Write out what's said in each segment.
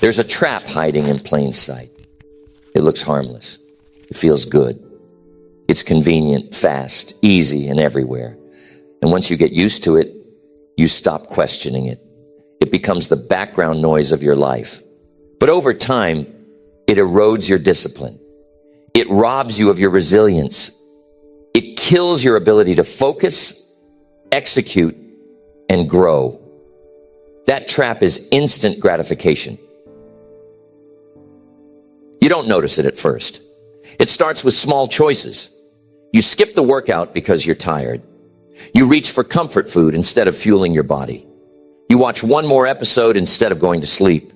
There's a trap hiding in plain sight. It looks harmless. It feels good. It's convenient, fast, easy, and everywhere. And once you get used to it, you stop questioning it. It becomes the background noise of your life. But over time, it erodes your discipline. It robs you of your resilience. It kills your ability to focus, execute, and grow. That trap is instant gratification. You don't notice it at first. It starts with small choices. You skip the workout because you're tired. You reach for comfort food instead of fueling your body. You watch one more episode instead of going to sleep.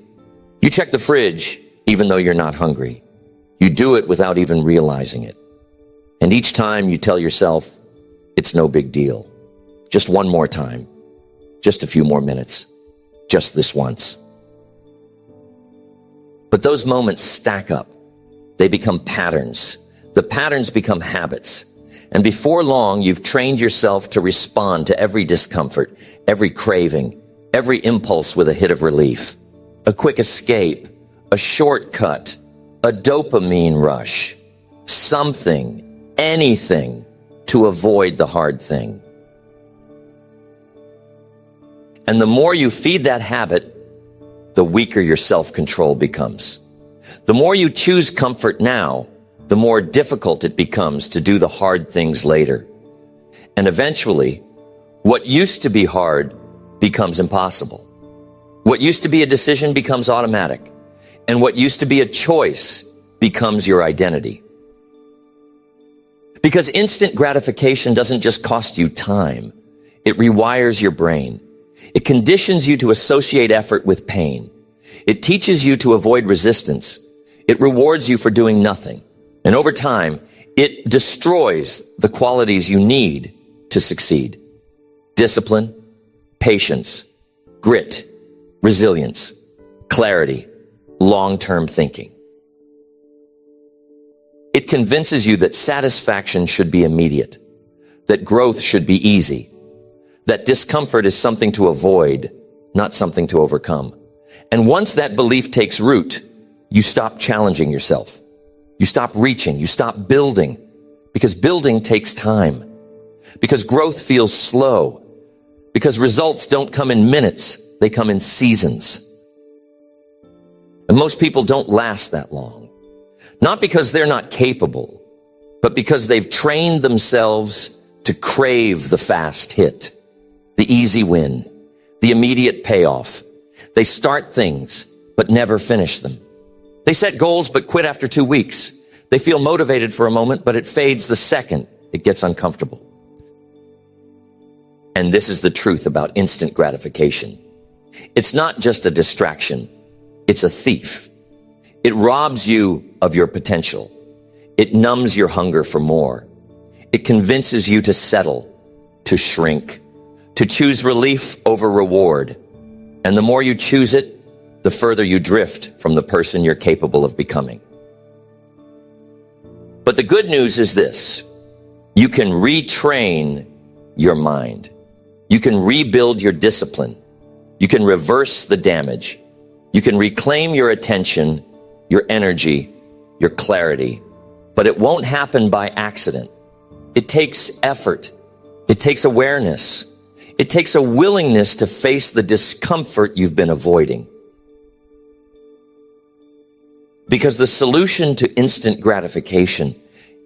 You check the fridge even though you're not hungry. You do it without even realizing it. And each time you tell yourself, it's no big deal. Just one more time. Just a few more minutes. Just this once. But those moments stack up. They become patterns. The patterns become habits. And before long, you've trained yourself to respond to every discomfort, every craving, every impulse with a hit of relief, a quick escape, a shortcut, a dopamine rush, something, anything to avoid the hard thing. And the more you feed that habit, the weaker your self-control becomes. The more you choose comfort now, the more difficult it becomes to do the hard things later. And eventually, what used to be hard becomes impossible. What used to be a decision becomes automatic. And what used to be a choice becomes your identity. Because instant gratification doesn't just cost you time. It rewires your brain. It conditions you to associate effort with pain. It teaches you to avoid resistance. It rewards you for doing nothing. And over time, it destroys the qualities you need to succeed. Discipline, patience, grit, resilience, clarity, long-term thinking. It convinces you that satisfaction should be immediate, that growth should be easy, that discomfort is something to avoid, not something to overcome. And once that belief takes root, you stop challenging yourself. You stop reaching, you stop building, because building takes time, because growth feels slow, because results don't come in minutes, they come in seasons. And most people don't last that long, not because they're not capable, but because they've trained themselves to crave the fast hit, the easy win, the immediate payoff. They start things, but never finish them. They set goals, but quit after 2 weeks. They feel motivated for a moment, but it fades the second it gets uncomfortable. And this is the truth about instant gratification. It's not just a distraction. It's a thief. It robs you of your potential. It numbs your hunger for more. It convinces you to settle, to shrink, to choose relief over reward. And the more you choose it, the further you drift from the person you're capable of becoming. But the good news is this: you can retrain your mind. You can rebuild your discipline. You can reverse the damage. You can reclaim your attention, your energy, your clarity. But it won't happen by accident. It takes effort. It takes awareness. It takes a willingness to face the discomfort you've been avoiding. Because the solution to instant gratification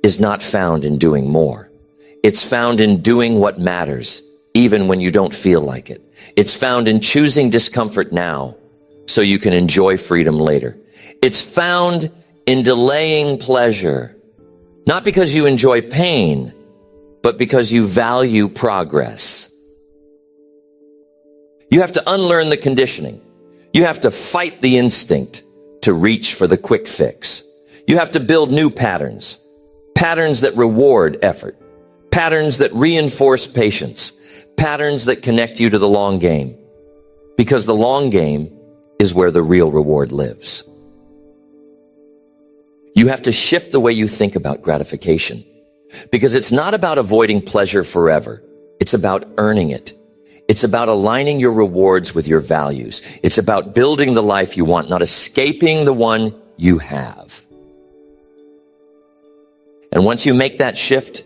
is not found in doing more. It's found in doing what matters, even when you don't feel like it. It's found in choosing discomfort now so you can enjoy freedom later. It's found in delaying pleasure, not because you enjoy pain, but because you value progress. You have to unlearn the conditioning. You have to fight the instinct to reach for the quick fix. You have to build new patterns, patterns that reward effort, patterns that reinforce patience, patterns that connect you to the long game, because the long game is where the real reward lives. You have to shift the way you think about gratification, because it's not about avoiding pleasure forever. It's about earning it. It's about aligning your rewards with your values. It's about building the life you want, not escaping the one you have. And once you make that shift,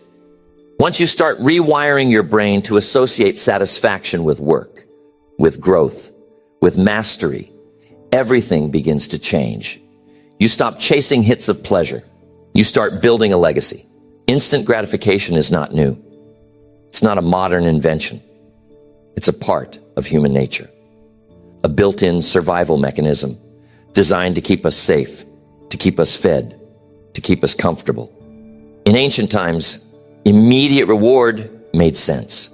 once you start rewiring your brain to associate satisfaction with work, with growth, with mastery, everything begins to change. You stop chasing hits of pleasure. You start building a legacy. Instant gratification is not new. It's not a modern invention. It's a part of human nature, a built-in survival mechanism designed to keep us safe, to keep us fed, to keep us comfortable. In ancient times, immediate reward made sense.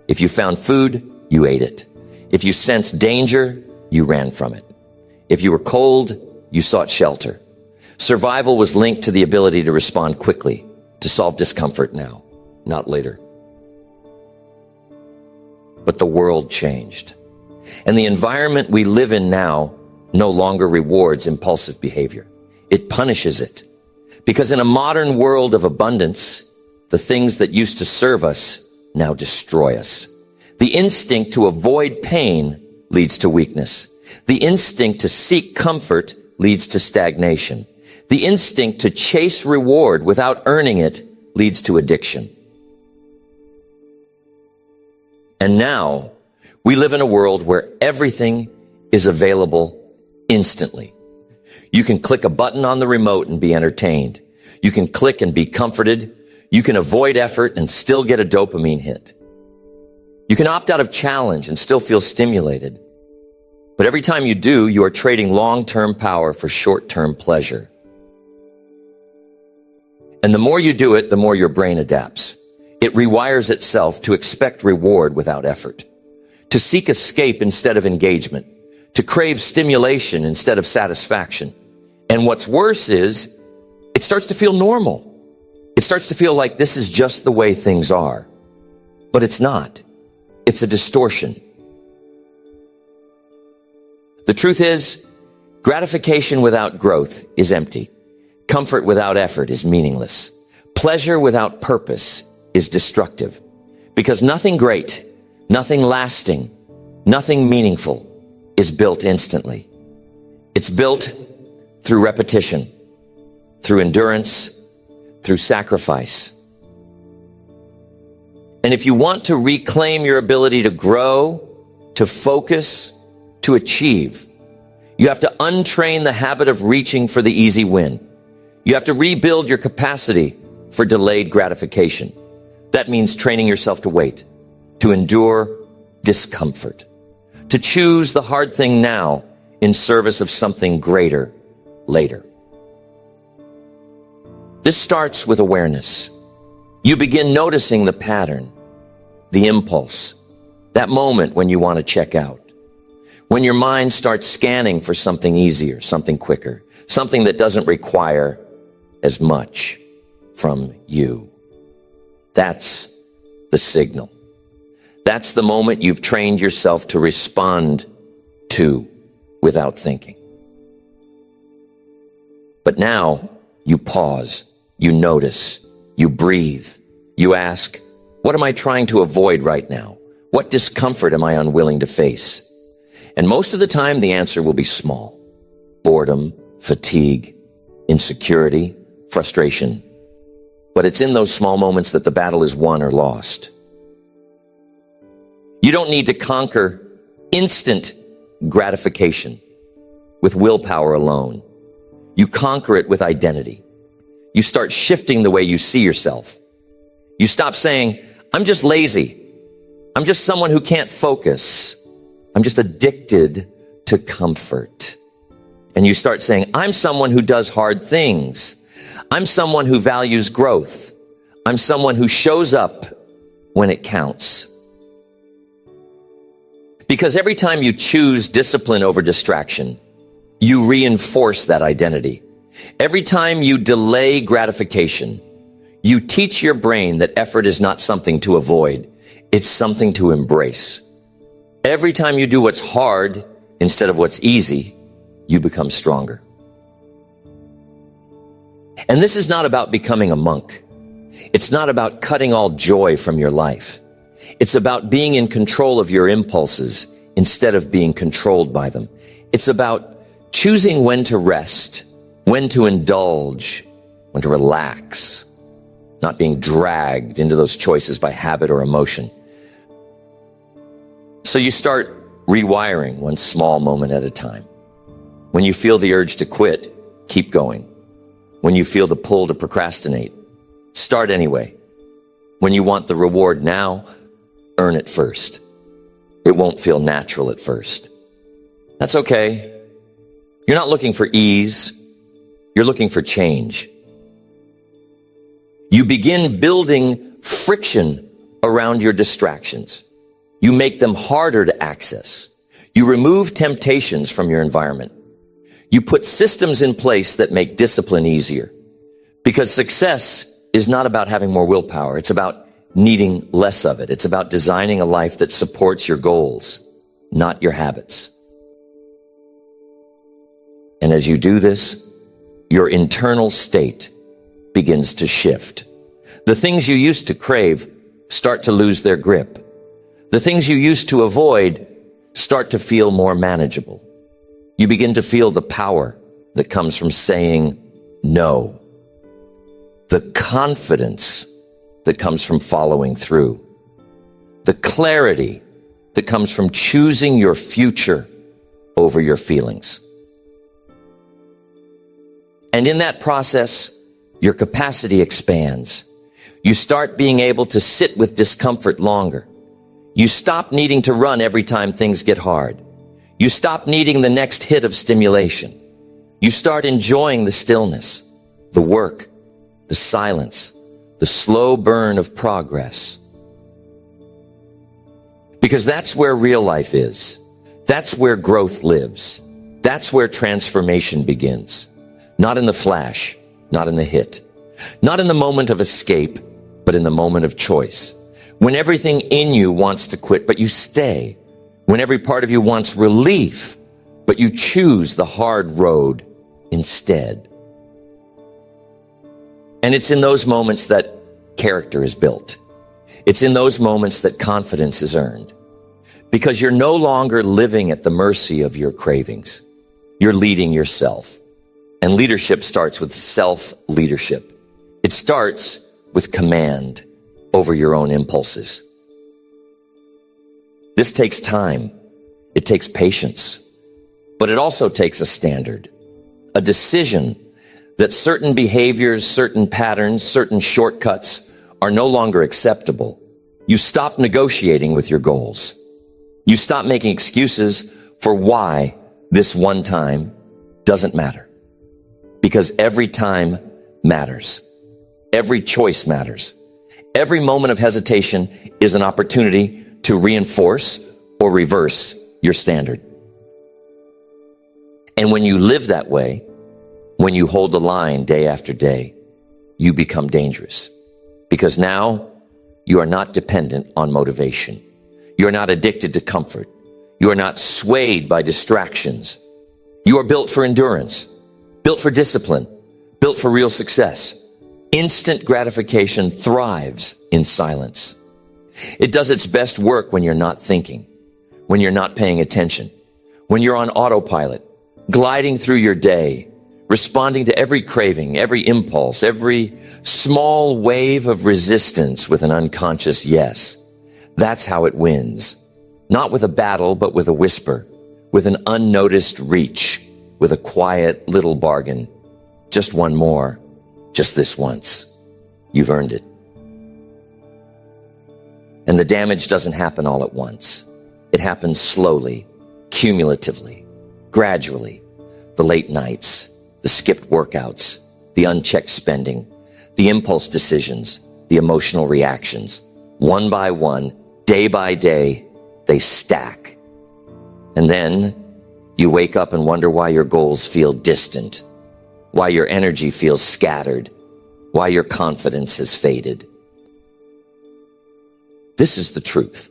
If you found food, you ate it. If you sensed danger, you ran from it. If you were cold, you sought shelter. Survival was linked to the ability to respond quickly, to solve discomfort now, not later. But the world changed. And the environment we live in now no longer rewards impulsive behavior. It punishes it. Because in a modern world of abundance, the things that used to serve us now destroy us. The instinct to avoid pain leads to weakness. The instinct to seek comfort leads to stagnation. The instinct to chase reward without earning it leads to addiction. And now we live in a world where everything is available instantly. You can click a button on the remote and be entertained. You can click and be comforted. You can avoid effort and still get a dopamine hit. You can opt out of challenge and still feel stimulated. But every time you do, you are trading long-term power for short-term pleasure. And the more you do it, the more your brain adapts. It rewires itself to expect reward without effort, to seek escape instead of engagement, to crave stimulation instead of satisfaction. And what's worse is, it starts to feel normal. It starts to feel like this is just the way things are. But it's not. It's a distortion. The truth is, gratification without growth is empty. Comfort without effort is meaningless. Pleasure without purpose is destructive. Because nothing great, nothing lasting, nothing meaningful is built instantly. It's built through repetition, through endurance, through sacrifice. And if you want to reclaim your ability to grow, to focus, to achieve, you have to untrain the habit of reaching for the easy win. You have to rebuild your capacity for delayed gratification. That means training yourself to wait, to endure discomfort, to choose the hard thing now in service of something greater later. This starts with awareness. You begin noticing the pattern, the impulse, that moment when you want to check out, when your mind starts scanning for something easier, something quicker, something that doesn't require as much from you. That's the signal. That's the moment you've trained yourself to respond to without thinking. But now you pause, you notice, you breathe, you ask, what am I trying to avoid right now? What discomfort am I unwilling to face? And most of the time, the answer will be small. Boredom, fatigue, insecurity, frustration. But it's in those small moments that the battle is won or lost. You don't need to conquer instant gratification with willpower alone. You conquer it with identity. You start shifting the way you see yourself. You stop saying, I'm just lazy. I'm just someone who can't focus. I'm just addicted to comfort. And you start saying, I'm someone who does hard things. I'm someone who values growth. I'm someone who shows up when it counts. Because every time you choose discipline over distraction, you reinforce that identity. Every time you delay gratification, you teach your brain that effort is not something to avoid. It's something to embrace. Every time you do what's hard instead of what's easy, you become stronger. And this is not about becoming a monk. It's not about cutting all joy from your life. It's about being in control of your impulses instead of being controlled by them. It's about choosing when to rest, when to indulge, when to relax, not being dragged into those choices by habit or emotion. So you start rewiring one small moment at a time. When you feel the urge to quit, keep going. When you feel the pull to procrastinate, start anyway. When you want the reward now, earn it first. It won't feel natural at first. That's okay. You're not looking for ease. You're looking for change. You begin building friction around your distractions. You make them harder to access. You remove temptations from your environment. You put systems in place that make discipline easier. Because success is not about having more willpower. It's about needing less of it. It's about designing a life that supports your goals, not your habits. And as you do this, your internal state begins to shift. The things you used to crave start to lose their grip. The things you used to avoid start to feel more manageable. You begin to feel the power that comes from saying no. The confidence that comes from following through. The clarity that comes from choosing your future over your feelings. And in that process, your capacity expands. You start being able to sit with discomfort longer. You stop needing to run every time things get hard. You stop needing the next hit of stimulation. You start enjoying the stillness, the work, the silence, the slow burn of progress. Because that's where real life is. That's where growth lives. That's where transformation begins. Not in the flash, not in the hit, not in the moment of escape, but in the moment of choice. When everything in you wants to quit, but you stay. When every part of you wants relief, but you choose the hard road instead. And it's in those moments that character is built. It's in those moments that confidence is earned. Because you're no longer living at the mercy of your cravings. You're leading yourself. And leadership starts with self-leadership. It starts with command over your own impulses. This takes time. It takes patience. But it also takes a standard, a decision that certain behaviors, certain patterns, certain shortcuts are no longer acceptable. You stop negotiating with your goals. You stop making excuses for why this one time doesn't matter. Because every time matters. Every choice matters. Every moment of hesitation is an opportunity to reinforce or reverse your standard. And when you live that way, when you hold the line day after day, you become dangerous. Because now you are not dependent on motivation. You are not addicted to comfort. You are not swayed by distractions. You are built for endurance, built for discipline, built for real success. Instant gratification thrives in silence. It does its best work when you're not thinking, when you're not paying attention, when you're on autopilot, gliding through your day, responding to every craving, every impulse, every small wave of resistance with an unconscious yes. That's how it wins. Not with a battle, but with a whisper, with an unnoticed reach, with a quiet little bargain. Just one more, just this once. You've earned it. And the damage doesn't happen all at once. It happens slowly, cumulatively, gradually. The late nights, the skipped workouts, the unchecked spending, the impulse decisions, the emotional reactions. One by one, day by day, they stack. And then you wake up and wonder why your goals feel distant, why your energy feels scattered, why your confidence has faded. This is the truth.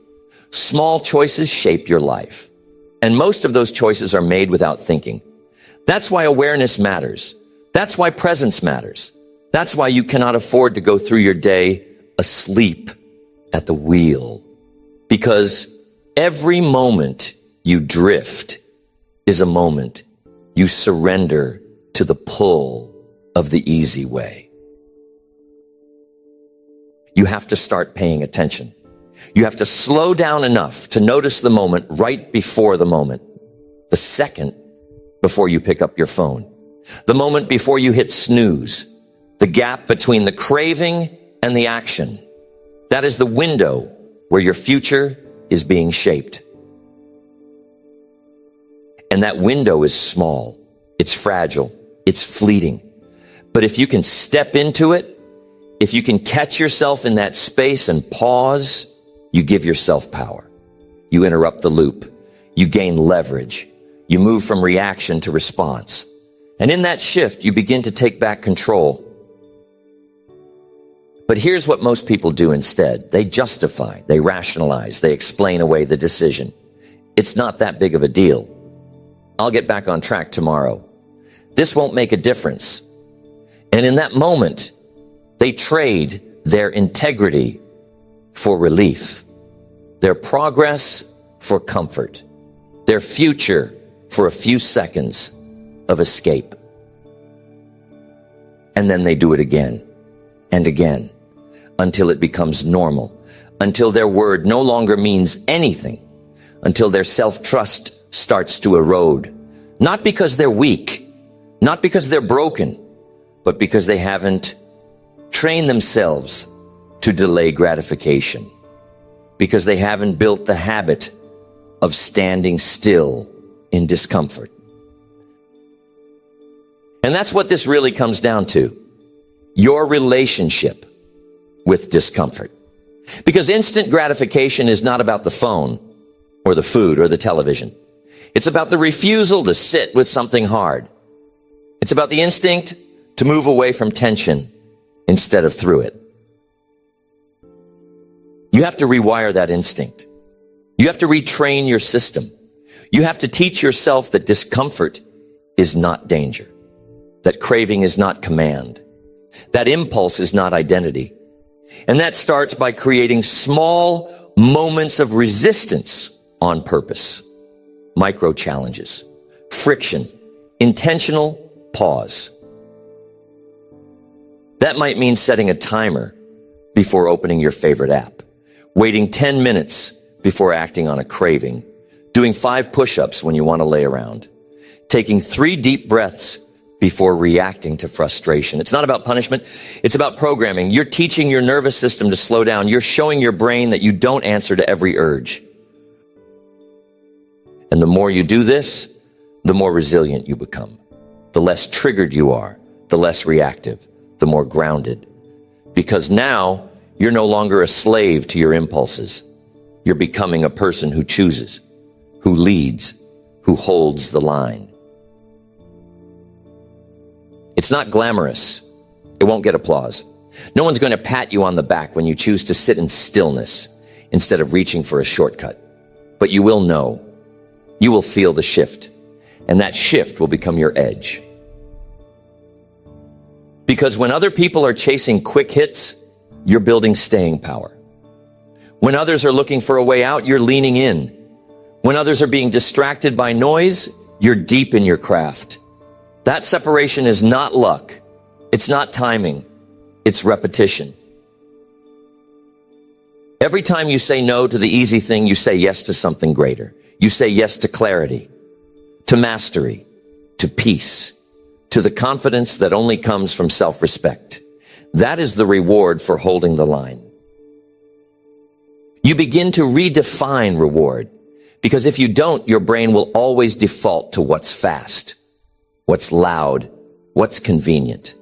Small choices shape your life. And most of those choices are made without thinking. That's why awareness matters. That's why presence matters. That's why you cannot afford to go through your day asleep at the wheel. Because every moment you drift is a moment you surrender to the pull of the easy way. You have to start paying attention. You have to slow down enough to notice the moment right before the moment, the second before you pick up your phone, the moment before you hit snooze, the gap between the craving and the action. That is the window where your future is being shaped. And that window is small, it's fragile, it's fleeting. But if you can step into it, if you can catch yourself in that space and pause, you give yourself power. You interrupt the loop. You gain leverage. You move from reaction to response. And in that shift, you begin to take back control. But here's what most people do instead. They justify, they rationalize, they explain away the decision. It's not that big of a deal. I'll get back on track tomorrow. This won't make a difference. And in that moment, they trade their integrity for relief, their progress for comfort, their future for a few seconds of escape. And then they do it again and again until it becomes normal, until their word no longer means anything, until their self-trust starts to erode, not because they're weak, not because they're broken, but because they haven't trained themselves to delay gratification, because they haven't built the habit of standing still in discomfort. And that's what this really comes down to, your relationship with discomfort. Because instant gratification is not about the phone or the food or the television. It's about the refusal to sit with something hard. It's about the instinct to move away from tension instead of through it. You have to rewire that instinct. You have to retrain your system. You have to teach yourself that discomfort is not danger, that craving is not command, that impulse is not identity. And that starts by creating small moments of resistance on purpose, micro challenges, friction, intentional pause. That might mean setting a timer before opening your favorite app, waiting 10 minutes before acting on a craving, doing 5 push-ups when you want to lay around, taking 3 deep breaths before reacting to frustration. It's not about punishment. It's about programming. You're teaching your nervous system to slow down. You're showing your brain that you don't answer to every urge. And the more you do this, the more resilient you become. The less triggered you are, the less reactive, the more grounded. Because now you're no longer a slave to your impulses. You're becoming a person who chooses, who leads, who holds the line. It's not glamorous. It won't get applause. No one's going to pat you on the back when you choose to sit in stillness instead of reaching for a shortcut. But you will know. You will feel the shift. And that shift will become your edge. Because when other people are chasing quick hits, you're building staying power. When others are looking for a way out, you're leaning in. When others are being distracted by noise, you're deep in your craft. That separation is not luck. It's not timing. It's repetition. Every time you say no to the easy thing, you say yes to something greater. You say yes to clarity, to mastery, to peace, to the confidence that only comes from self-respect. That is the reward for holding the line. You begin to redefine reward, because if you don't, your brain will always default to what's fast, what's loud, what's convenient.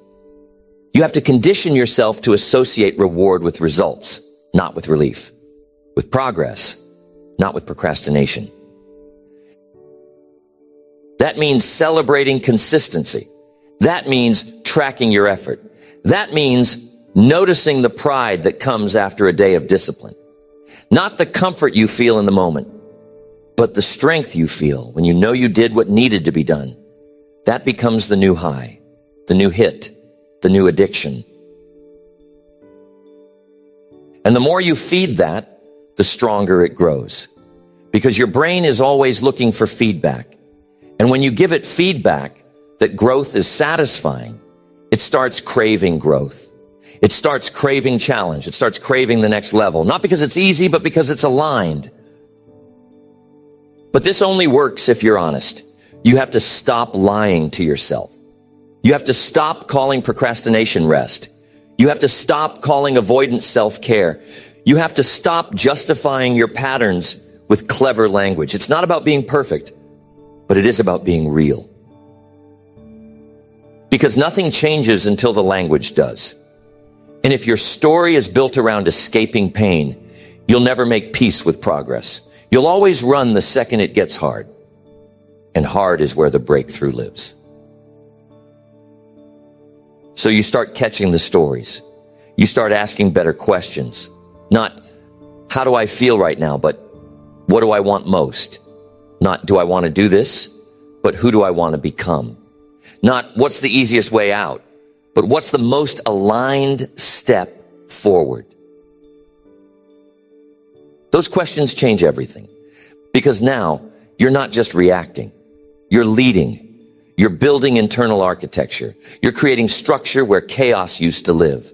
You have to condition yourself to associate reward with results, not with relief, with progress, not with procrastination. That means celebrating consistency. That means tracking your effort. That means noticing the pride that comes after a day of discipline. Not the comfort you feel in the moment, but the strength you feel when you know you did what needed to be done. That becomes the new high, the new hit, the new addiction. And the more you feed that, the stronger it grows. Because your brain is always looking for feedback. And when you give it feedback that growth is satisfying, it starts craving growth. It starts craving challenge. It starts craving the next level. Not because it's easy, but because it's aligned. But this only works if you're honest. You have to stop lying to yourself. You have to stop calling procrastination rest. You have to stop calling avoidance self-care. You have to stop justifying your patterns with clever language. It's not about being perfect, but it is about being real. Because nothing changes until the language does. And if your story is built around escaping pain, you'll never make peace with progress. You'll always run the second it gets hard. And hard is where the breakthrough lives. So you start catching the stories. You start asking better questions. Not, how do I feel right now, but what do I want most? Not, do I want to do this, but who do I want to become? Not, what's the easiest way out, but what's the most aligned step forward? Those questions change everything. Because now, you're not just reacting. You're leading. You're building internal architecture. You're creating structure where chaos used to live.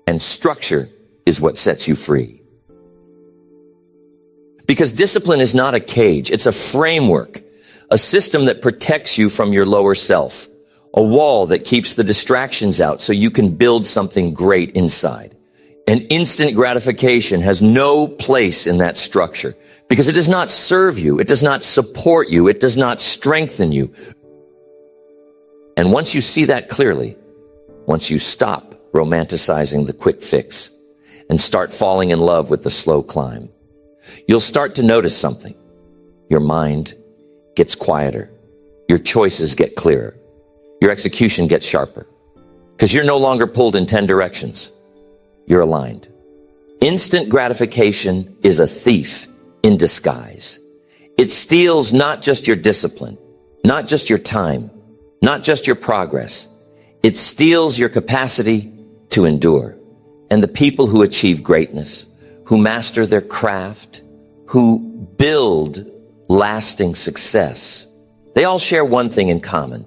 And structure is what sets you free. Because discipline is not a cage. It's a framework, a system that protects you from your lower self, a wall that keeps the distractions out so you can build something great inside. And instant gratification has no place in that structure because it does not serve you. It does not support you. It does not strengthen you. And once you see that clearly, once you stop romanticizing the quick fix and start falling in love with the slow climb, you'll start to notice something. Your mind gets quieter. Your choices get clearer. Your execution gets sharper because you're no longer pulled in 10 directions. You're aligned. Instant gratification is a thief in disguise. It steals not just your discipline, not just your time, not just your progress. It steals your capacity to endure. And the people who achieve greatness, who master their craft, who build lasting success, they all share one thing in common.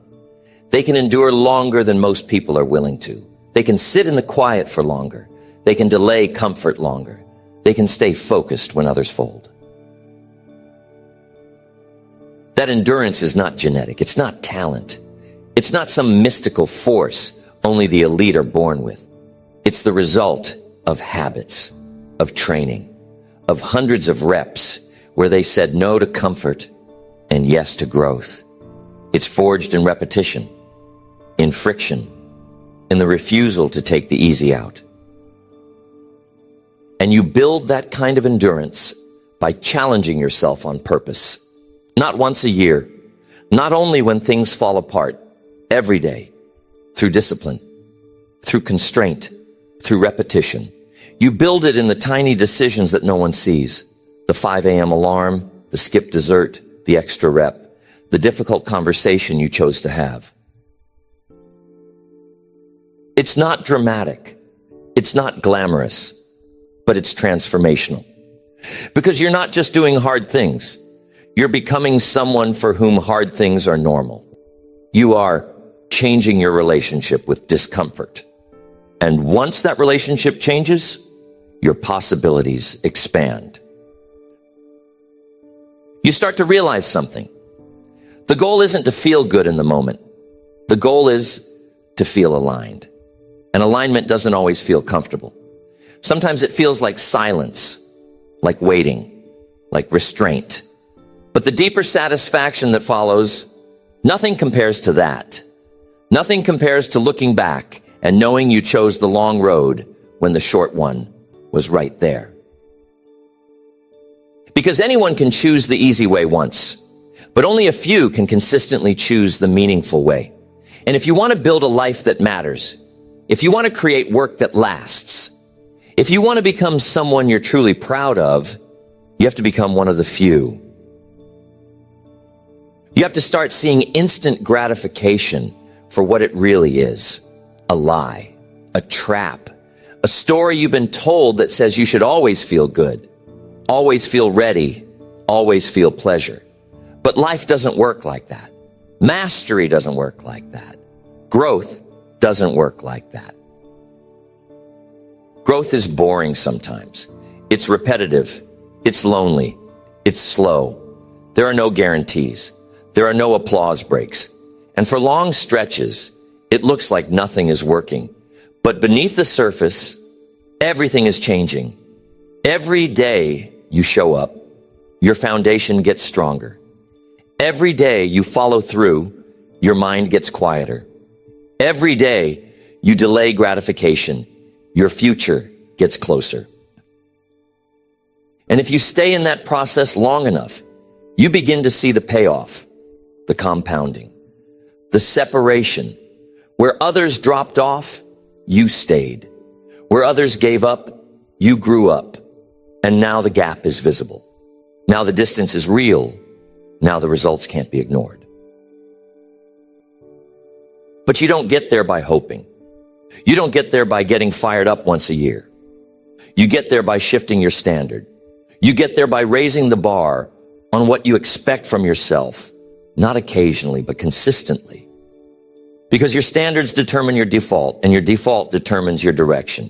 They can endure longer than most people are willing to. They can sit in the quiet for longer. They can delay comfort longer. They can stay focused when others fold. That endurance is not genetic. It's not talent. It's not some mystical force only the elite are born with. It's the result of habits, of training, of hundreds of reps where they said no to comfort and yes to growth. It's forged in repetition, in friction, in the refusal to take the easy out. And you build that kind of endurance by challenging yourself on purpose. Not once a year, not only when things fall apart, every day, through discipline, through constraint, through repetition. You build it in the tiny decisions that no one sees. The 5 a.m. alarm, the skipped dessert, the extra rep, the difficult conversation you chose to have. It's not dramatic. It's not glamorous, but it's transformational. Because you're not just doing hard things. You're becoming someone for whom hard things are normal. You are changing your relationship with discomfort. And once that relationship changes, your possibilities expand. You start to realize something. The goal isn't to feel good in the moment. The goal is to feel aligned. And alignment doesn't always feel comfortable. Sometimes it feels like silence, like waiting, like restraint. But the deeper satisfaction that follows, nothing compares to that. Nothing compares to looking back and knowing you chose the long road when the short one was right there. Because anyone can choose the easy way once, but only a few can consistently choose the meaningful way. And if you want to build a life that matters, if you want to create work that lasts, if you want to become someone you're truly proud of, you have to become one of the few. You have to start seeing instant gratification for what it really is. A lie, a trap, a story you've been told that says you should always feel good. always feel ready, always feel pleasure. But life doesn't work like that. Mastery doesn't work like that. Growth doesn't work like that. Growth is boring sometimes. It's repetitive. It's lonely. It's slow. There are no guarantees. There are no applause breaks. And for long stretches, it looks like nothing is working. But beneath the surface, everything is changing. Every day you show up, your foundation gets stronger. Every day you follow through, your mind gets quieter. Every day you delay gratification, your future gets closer. And if you stay in that process long enough, you begin to see the payoff, the compounding, the separation. Where others dropped off, you stayed. Where others gave up, you grew up. And now the gap is visible. Now the distance is real. Now the results can't be ignored. But you don't get there by hoping. You don't get there by getting fired up once a year. You get there by shifting your standard. You get there by raising the bar on what you expect from yourself, not occasionally, but consistently. Because your standards determine your default, and your default determines your direction.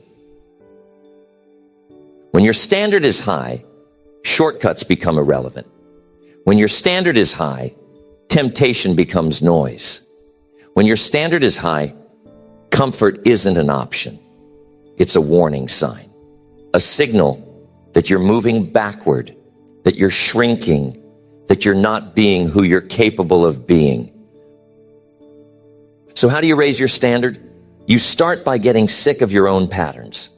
When your standard is high, shortcuts become irrelevant. When your standard is high, temptation becomes noise. When your standard is high, comfort isn't an option. It's a warning sign, a signal that you're moving backward, that you're shrinking, that you're not being who you're capable of being. So how do you raise your standard? You start by getting sick of your own patterns.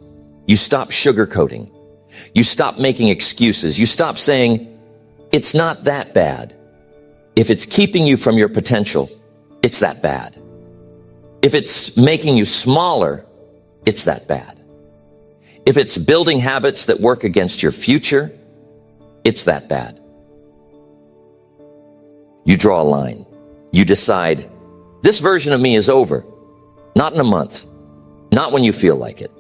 You stop sugarcoating. You stop making excuses. You stop saying, it's not that bad. If it's keeping you from your potential, it's that bad. If it's making you smaller, it's that bad. If it's building habits that work against your future, it's that bad. You draw a line. You decide, this version of me is over. Not in a month. Not when you feel like it.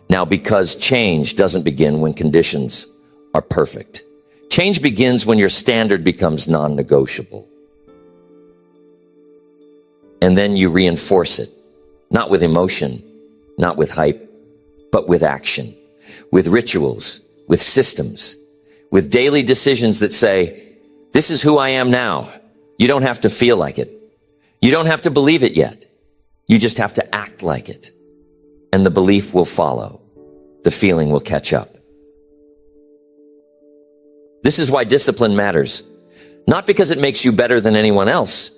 Now, because change doesn't begin when conditions are perfect. Change begins when your standard becomes non-negotiable. And then you reinforce it, not with emotion, not with hype, but with action, with rituals, with systems, with daily decisions that say, this is who I am now. You don't have to feel like it. You don't have to believe it yet. You just have to act like it. And the belief will follow. The feeling will catch up. This is why discipline matters. Not because it makes you better than anyone else,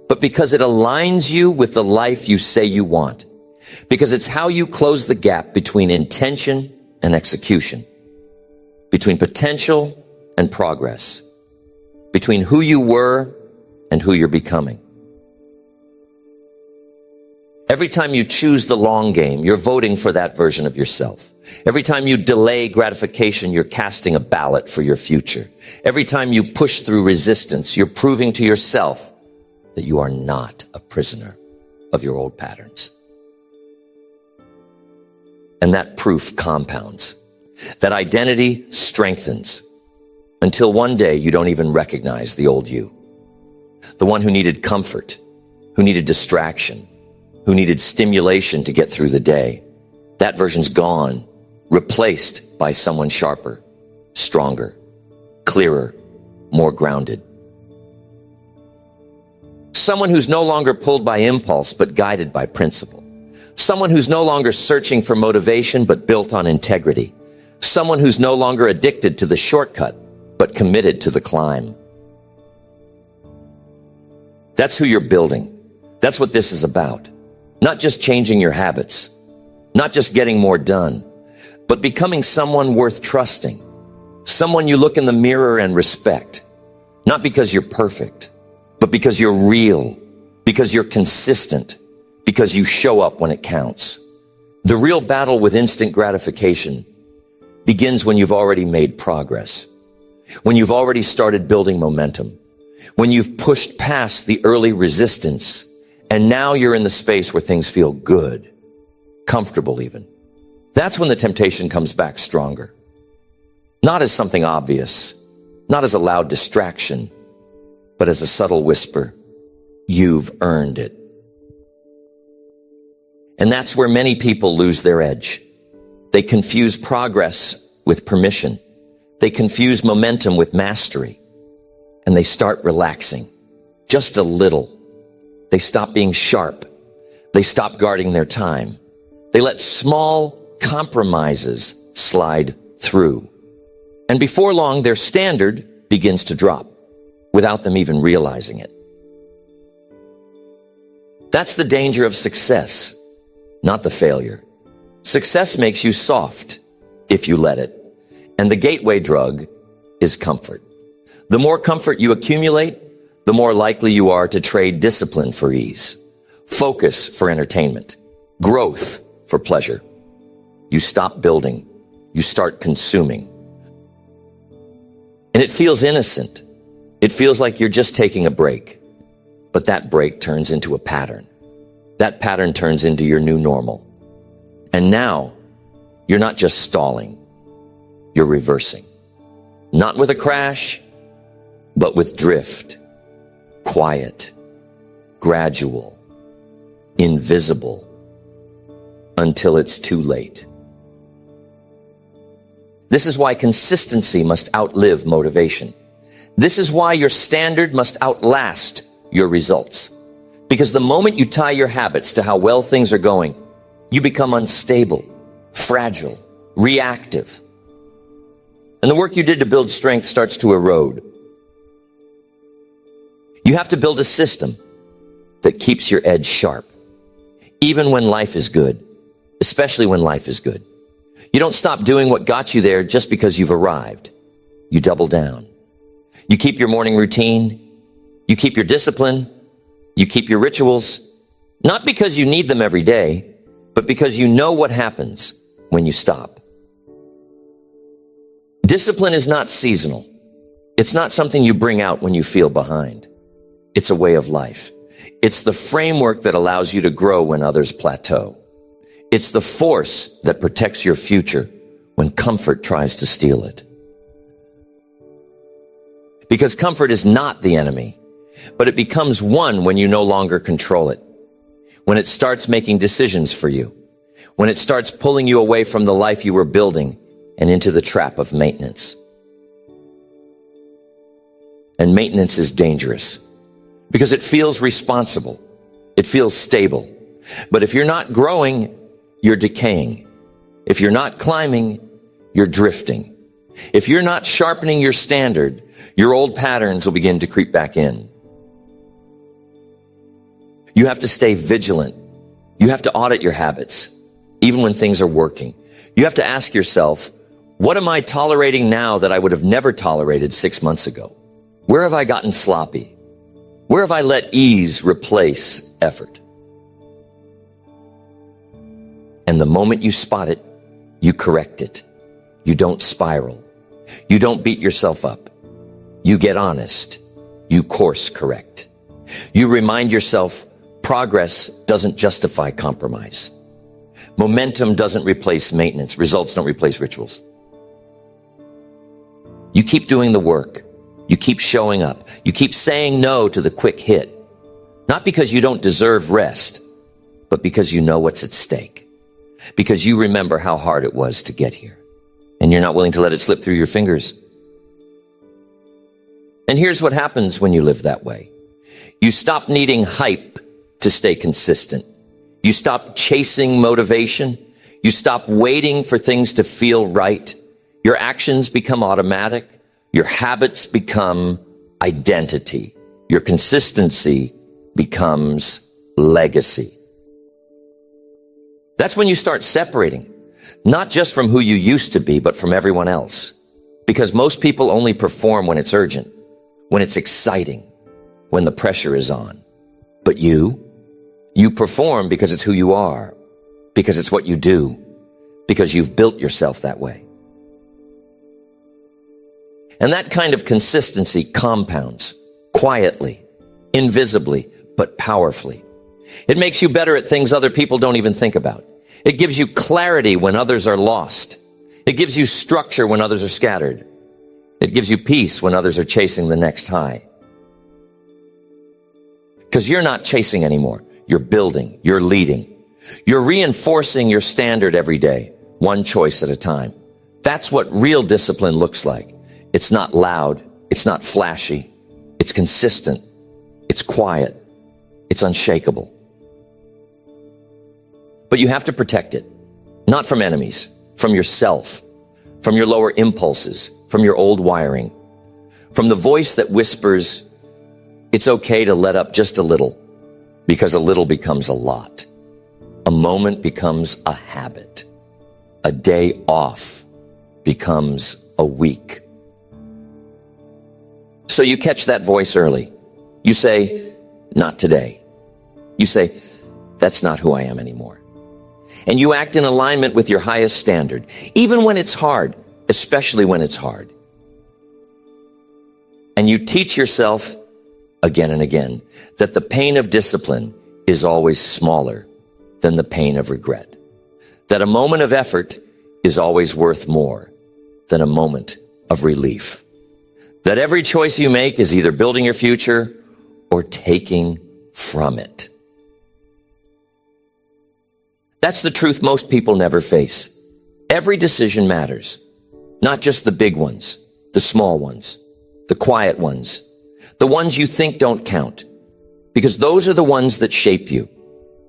but because it aligns you with the life you say you want. Because it's how you close the gap between intention and execution, between potential and progress, between who you were and who you're becoming. Every time you choose the long game, you're voting for that version of yourself. Every time you delay gratification, you're casting a ballot for your future. Every time you push through resistance, you're proving to yourself that you are not a prisoner of your old patterns. And that proof compounds. That identity strengthens until one day you don't even recognize the old you. The one who needed comfort, who needed distraction, who needed stimulation to get through the day. That version's gone, replaced by someone sharper, stronger, clearer, more grounded. Someone who's no longer pulled by impulse, but guided by principle. Someone who's no longer searching for motivation, but built on integrity. Someone who's no longer addicted to the shortcut, but committed to the climb. That's who you're building. That's what this is about. Not just changing your habits, not just getting more done, but becoming someone worth trusting. Someone you look in the mirror and respect. Not because you're perfect, but because you're real, because you're consistent, because you show up when it counts. The real battle with instant gratification begins when you've already made progress, when you've already started building momentum, when you've pushed past the early resistance, and now you're in the space where things feel good, comfortable even. That's when the temptation comes back stronger. Not as something obvious, not as a loud distraction, but as a subtle whisper. You've earned it. And that's where many people lose their edge. They confuse progress with permission. They confuse momentum with mastery. And they start relaxing. Just a little. They stop being sharp. They stop guarding their time. They let small compromises slide through. And before long, their standard begins to drop without them even realizing it. That's the danger of success, not the failure. Success makes you soft if you let it. And the gateway drug is comfort. The more comfort you accumulate, the more likely you are to trade discipline for ease, focus for entertainment, growth for pleasure. You stop building. You start consuming. And it feels innocent. It feels like you're just taking a break. But that break turns into a pattern. That pattern turns into your new normal. And now, you're not just stalling. You're reversing. Not with a crash, but with drift. Quiet. Gradual. Invisible. Until it's too late. This is why consistency must outlive motivation. This is why your standard must outlast your results. Because the moment you tie your habits to how well things are going, you become unstable, fragile, reactive. And the work you did to build strength starts to erode. You have to build a system that keeps your edge sharp, even when life is good, especially when life is good. You don't stop doing what got you there just because you've arrived. You double down. You keep your morning routine. You keep your discipline. You keep your rituals, not because you need them every day, but because you know what happens when you stop. Discipline is not seasonal. It's not something you bring out when you feel behind. It's a way of life. It's the framework that allows you to grow when others plateau. It's the force that protects your future when comfort tries to steal it. Because comfort is not the enemy, but it becomes one when you no longer control it. When it starts making decisions for you. When it starts pulling you away from the life you were building and into the trap of maintenance. And maintenance is dangerous because it feels responsible. It feels stable. But if you're not growing, you're decaying. If you're not climbing, you're drifting. If you're not sharpening your standard, your old patterns will begin to creep back in. You have to stay vigilant. You have to audit your habits, even when things are working. You have to ask yourself, what am I tolerating now that I would have never tolerated 6 months ago? Where have I gotten sloppy? Where have I let ease replace effort? And the moment you spot it, you correct it. You don't spiral. You don't beat yourself up. You get honest. You course correct. You remind yourself progress doesn't justify compromise. Momentum doesn't replace maintenance. Results don't replace rituals. You keep doing the work. You keep showing up. You keep saying no to the quick hit. Not because you don't deserve rest, but because you know what's at stake. Because you remember how hard it was to get here. And you're not willing to let it slip through your fingers. And here's what happens when you live that way. You stop needing hype to stay consistent. You stop chasing motivation. You stop waiting for things to feel right. Your actions become automatic. Your habits become identity. Your consistency becomes legacy. That's when you start separating, not just from who you used to be, but from everyone else. Because most people only perform when it's urgent, when it's exciting, when the pressure is on. But you perform because it's who you are, because it's what you do, because you've built yourself that way. And that kind of consistency compounds quietly, invisibly, but powerfully. It makes you better at things other people don't even think about. It gives you clarity when others are lost. It gives you structure when others are scattered. It gives you peace when others are chasing the next high. Because you're not chasing anymore. You're building. You're leading. You're reinforcing your standard every day, one choice at a time. That's what real discipline looks like. It's not loud. It's not flashy. It's consistent. It's quiet. It's unshakable. But you have to protect it, not from enemies, from yourself, from your lower impulses, from your old wiring, from the voice that whispers, it's okay to let up just a little, because a little becomes a lot. A moment becomes a habit. A day off becomes a week. So you catch that voice early. You say, not today. You say, that's not who I am anymore. And you act in alignment with your highest standard, even when it's hard, especially when it's hard. And you teach yourself again and again that the pain of discipline is always smaller than the pain of regret. That a moment of effort is always worth more than a moment of relief. That every choice you make is either building your future or taking from it. That's the truth most people never face. Every decision matters. Not just the big ones, the small ones, the quiet ones, the ones you think don't count. Because those are the ones that shape you.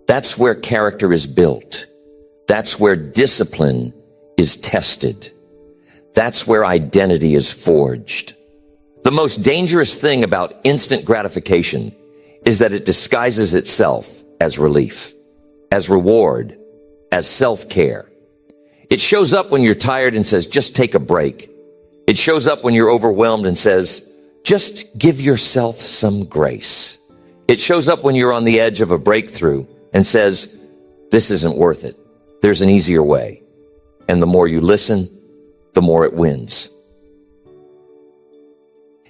That's where character is built. That's where discipline is tested. That's where identity is forged. The most dangerous thing about instant gratification is that it disguises itself as relief, as reward, as self-care. It shows up when you're tired and says, just take a break. It shows up when you're overwhelmed and says, just give yourself some grace. It shows up when you're on the edge of a breakthrough and says, this isn't worth it. There's an easier way. And the more you listen, the more it wins.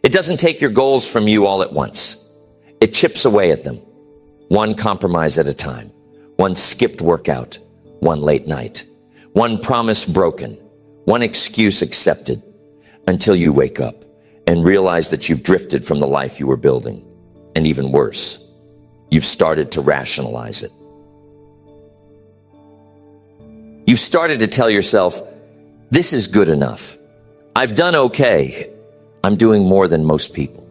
It doesn't take your goals from you all at once. It chips away at them, one compromise at a time, one skipped workout, one late night, one promise broken, one excuse accepted, until you wake up and realize that you've drifted from the life you were building. And even worse, you've started to rationalize it. You've started to tell yourself, this is good enough. I've done okay. I'm doing more than most people.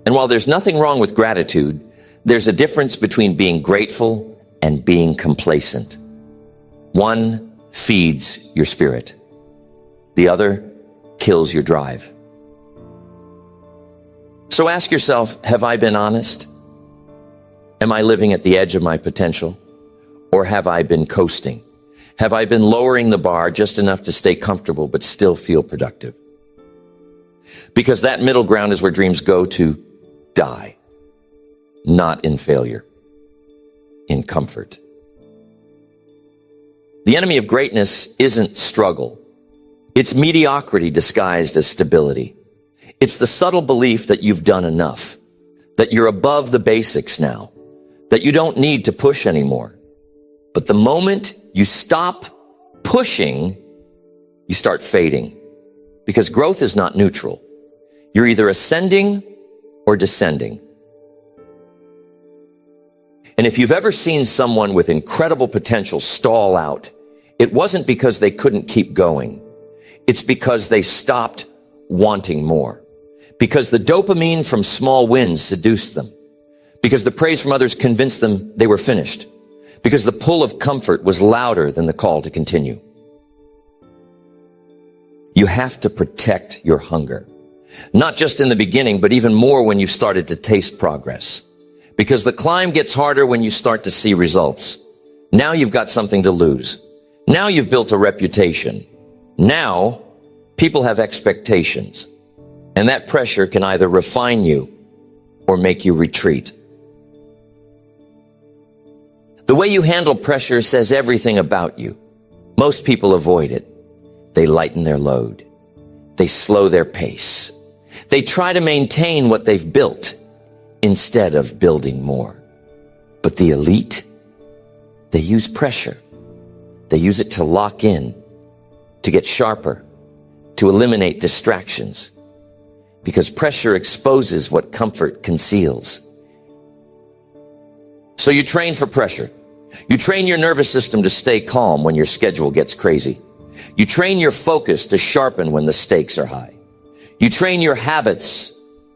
And while there's nothing wrong with gratitude, there's a difference between being grateful and being complacent. One feeds your spirit. The other kills your drive. So ask yourself, have I been honest? Am I living at the edge of my potential? Or have I been coasting? Have I been lowering the bar just enough to stay comfortable but still feel productive? Because that middle ground is where dreams go to die. Not in failure, in comfort. The enemy of greatness isn't struggle. It's mediocrity disguised as stability. It's the subtle belief that you've done enough, that you're above the basics now, that you don't need to push anymore. But the moment you stop pushing, you start fading. Because growth is not neutral. You're either ascending or descending. And if you've ever seen someone with incredible potential stall out, it wasn't because they couldn't keep going. It's because they stopped wanting more. Because the dopamine from small wins seduced them. Because the praise from others convinced them they were finished. Because the pull of comfort was louder than the call to continue. You have to protect your hunger. Not just in the beginning, but even more when you've started to taste progress. Because the climb gets harder when you start to see results. Now you've got something to lose. Now you've built a reputation. Now people have expectations. And that pressure can either refine you or make you retreat. The way you handle pressure says everything about you. Most people avoid it. They lighten their load. They slow their pace. They try to maintain what they've built instead of building more. But the elite, they use pressure. They use it to lock in, to get sharper, to eliminate distractions, because pressure exposes what comfort conceals. So you train for pressure. You train your nervous system to stay calm when your schedule gets crazy. You train your focus to sharpen when the stakes are high. You train your habits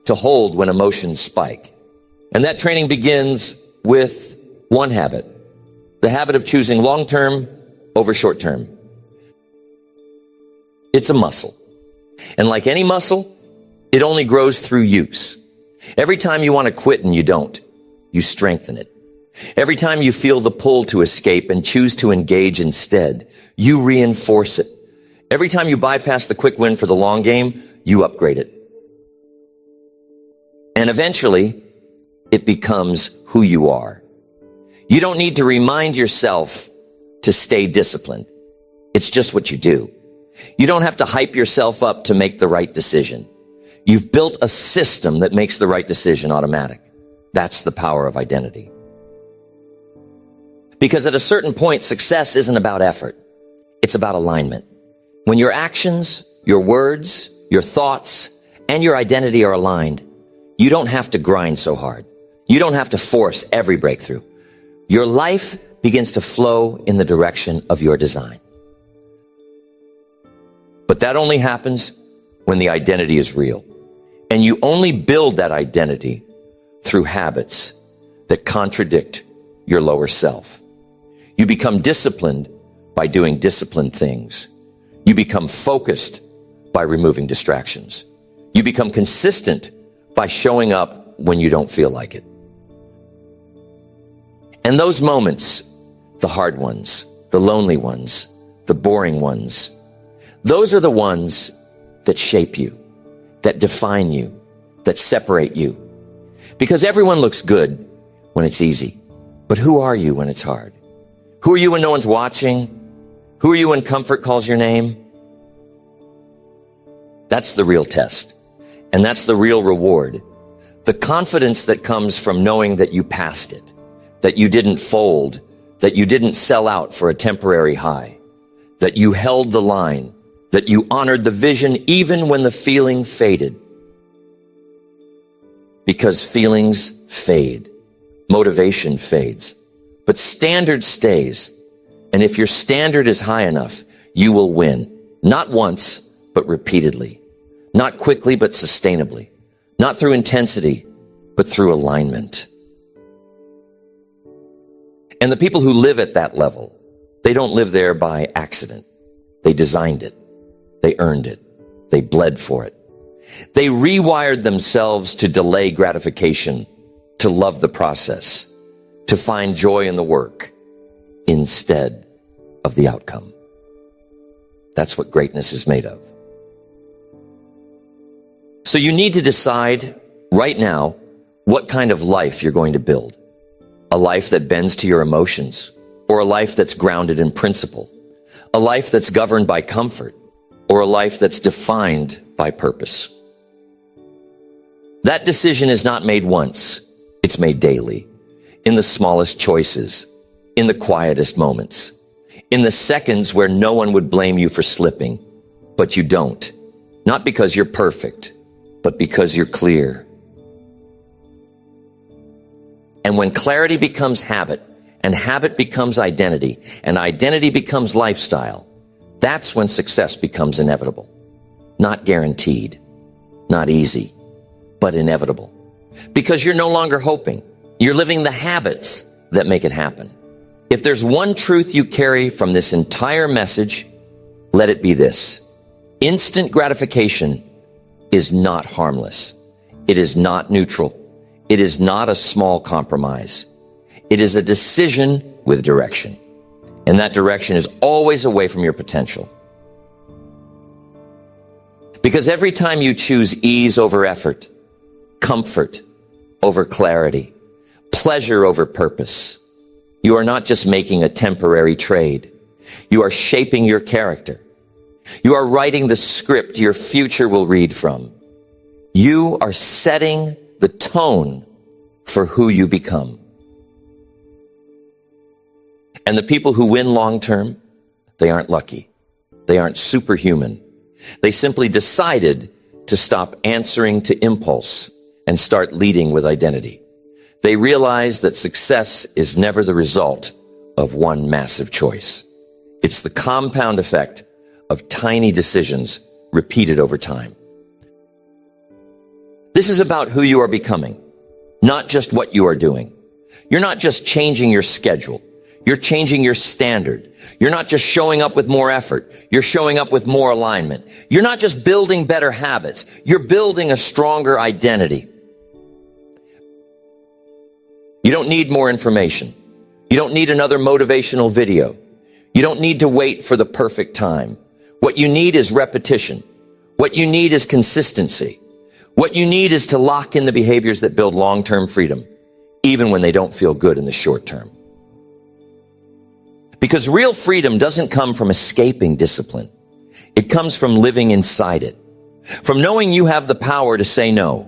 to hold when emotions spike. And that training begins with one habit, the habit of choosing long-term over short-term. It's a muscle. And like any muscle, it only grows through use. Every time you want to quit and you don't, you strengthen it. Every time you feel the pull to escape and choose to engage instead, you reinforce it. Every time you bypass the quick win for the long game, you upgrade it. And eventually, it becomes who you are. You don't need to remind yourself to stay disciplined. It's just what you do. You don't have to hype yourself up to make the right decision. You've built a system that makes the right decision automatic. That's the power of identity. Because at a certain point, success isn't about effort. It's about alignment. When your actions, your words, your thoughts, and your identity are aligned, you don't have to grind so hard. You don't have to force every breakthrough. Your life begins to flow in the direction of your design. But that only happens when the identity is real. And you only build that identity through habits that contradict your lower self. You become disciplined by doing disciplined things. You become focused by removing distractions. You become consistent by showing up when you don't feel like it. And those moments, the hard ones, the lonely ones, the boring ones, those are the ones that shape you, that define you, that separate you. Because everyone looks good when it's easy. But who are you when it's hard? Who are you when no one's watching? Who are you when comfort calls your name? That's the real test. And that's the real reward. The confidence that comes from knowing that you passed it, that you didn't fold, that you didn't sell out for a temporary high, that you held the line, that you honored the vision even when the feeling faded. Because feelings fade, motivation fades, but standard stays. And if your standard is high enough, you will win. Not once, but repeatedly. Not quickly, but sustainably. Not through intensity, but through alignment. And the people who live at that level, they don't live there by accident. They designed it. They earned it. They bled for it. They rewired themselves to delay gratification, to love the process, to find joy in the work instead of the outcome. That's what greatness is made of. So you need to decide right now what kind of life you're going to build. A life that bends to your emotions, or a life that's grounded in principle. A life that's governed by comfort, or a life that's defined by purpose. That decision is not made once. It's made daily, in the smallest choices, in the quietest moments, in the seconds where no one would blame you for slipping, but you don't. Not because you're perfect, but because you're clear. And when clarity becomes habit, and habit becomes identity, and identity becomes lifestyle, that's when success becomes inevitable. Not guaranteed, not easy, but inevitable. Because you're no longer hoping. You're living the habits that make it happen. If there's one truth you carry from this entire message, let it be this. Instant gratification is not harmless. It is not neutral. It is not a small compromise. It is a decision with direction. And that direction is always away from your potential. Because every time you choose ease over effort, comfort over clarity, pleasure over purpose, you are not just making a temporary trade. You are shaping your character. You are writing the script your future will read from. You are setting the tone for who you become. And the people who win long term, they aren't lucky. They aren't superhuman. They simply decided to stop answering to impulse and start leading with identity. They realized that success is never the result of one massive choice. It's the compound effect of tiny decisions repeated over time. This is about who you are becoming, not just what you are doing. You're not just changing your schedule. You're changing your standard. You're not just showing up with more effort. You're showing up with more alignment. You're not just building better habits. You're building a stronger identity. You don't need more information. You don't need another motivational video. You don't need to wait for the perfect time. What you need is repetition. What you need is consistency. What you need is to lock in the behaviors that build long-term freedom, even when they don't feel good in the short term. Because real freedom doesn't come from escaping discipline. It comes from living inside it. From knowing you have the power to say no,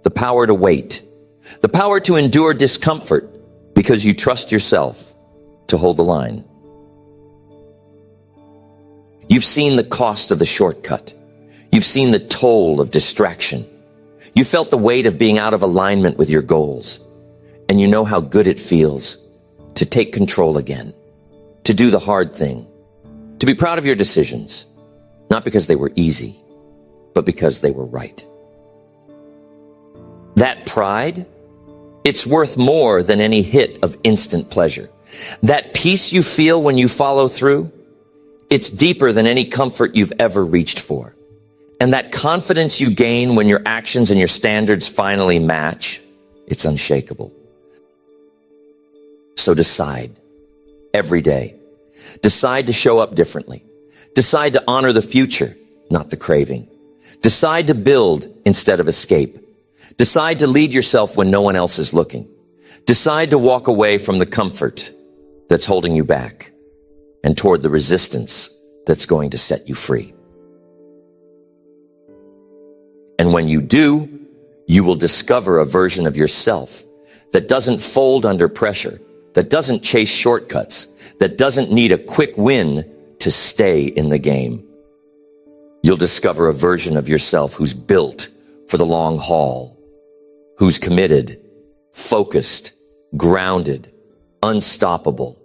the power to wait, the power to endure discomfort because you trust yourself to hold the line. You've seen the cost of the shortcut. You've seen the toll of distraction. You felt the weight of being out of alignment with your goals. And you know how good it feels to take control again, to do the hard thing, to be proud of your decisions, not because they were easy, but because they were right. That pride, it's worth more than any hit of instant pleasure. That peace you feel when you follow through, it's deeper than any comfort you've ever reached for. And that confidence you gain when your actions and your standards finally match, it's unshakable. So decide every day. Decide to show up differently. Decide to honor the future, not the craving. Decide to build instead of escape. Decide to lead yourself when no one else is looking. Decide to walk away from the comfort that's holding you back and toward the resistance that's going to set you free. And when you do, you will discover a version of yourself that doesn't fold under pressure, that doesn't chase shortcuts, that doesn't need a quick win to stay in the game. You'll discover a version of yourself who's built for the long haul, who's committed, focused, grounded, unstoppable,